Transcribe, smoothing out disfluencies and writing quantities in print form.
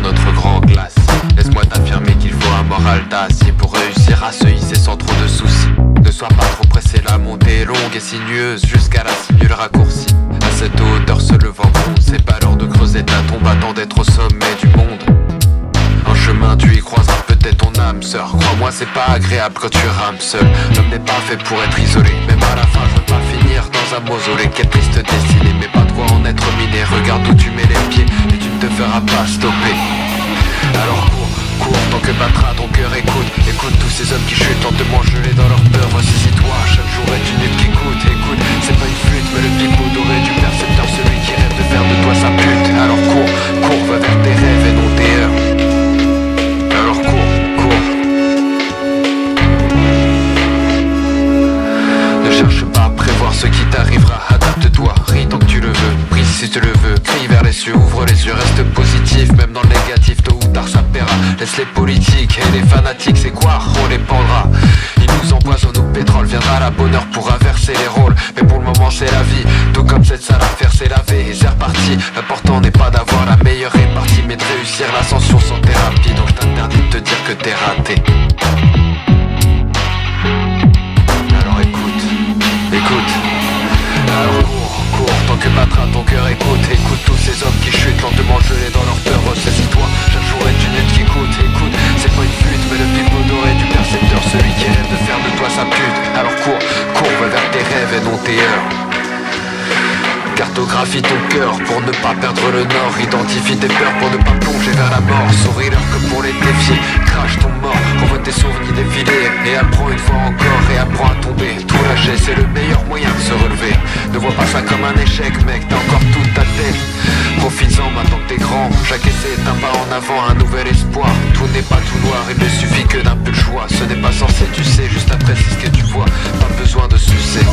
notre grand glace. Laisse-moi t'affirmer qu'il faut un moral d'acier pour réussir à se hisser sans trop de soucis. Ne sois pas trop pressé, la montée est longue et sinueuse jusqu'à la simule raccourcie. À cette hauteur se le vent gronde, c'est pas l'heure de creuser ta tombe, attends d'être au sommet du monde. En chemin tu y croiseras peut-être ton âme sœur. Crois-moi c'est pas agréable quand tu rames seul. L'homme n'est pas fait pour être isolé. Même à la fin je veux pas finir dans un mausolée. Quelle triste destinée, mais pas de quoi en être miné. Regarde où tu mets les pieds et tu ne te feras pas stopper. Alors cours, tant que battra ton cœur. Écoute tous ces hommes qui chutent lentement gelés dans leur peur. Ressaisis-toi, chaque jour est une lutte qui coûte. Écoute, c'est pas une flûte mais le pipeau doré du percepteur. Celui qui rêve de faire de toi sa pute. Alors cours, va vers tes rêves et non tes heures. Alors cours. Ne cherche pas à prévoir ce qui t'arrivera. Adapte-toi, ris tant que tu le veux. Prie si tu le veux, crie vers les cieux. Ouvre les yeux, reste positif. Même dans le négatif, tôt ou tard ça paiera. Laisse les politiques et les fanatiques, c'est quoi, on les pendra. Ils nous empoisonnent au pétrole. Viendra la bonne heure pour inverser les rôles. Mais pour le moment c'est la vie. Tout comme cette sale affaire c'est lavé et c'est reparti. L'important n'est pas d'avoir la meilleure répartie, mais de réussir l'ascension sans thérapie. Donc je t'interdis de te dire que t'es raté. Alors écoute. Alors cours, tant que battra ton cœur. Écoute tous ces hommes qui chutent lentement gelés dans leur peur. Ressaisis-toi, chaque jour est une lutte qui coûte. Écoute, c'est pas une flûte mais le pipeau doré du percepteur. Celui qui rêve de faire de toi sa pute. Alors cours, va vers tes rêves et non tes heures. Cartographie ton cœur pour ne pas perdre le nord. Identifie tes peurs pour ne pas plonger vers la mort. Souris-leur que pour les défier. Crache ton mort, revois tes souvenirs défiler. Et apprends une fois encore et apprends à tomber. Tout lâcher c'est le meilleur moyen de se relever. Ne vois pas ça comme un échec mec, t'as encore toute ta tête. Profites-en maintenant que t'es grand. Chaque essai est un pas en avant, un nouvel espoir. Tout n'est pas tout noir, il ne suffit que d'un peu de choix. Ce n'est pas censé, tu sais, juste après c'est ce que tu vois. Pas besoin de sucer.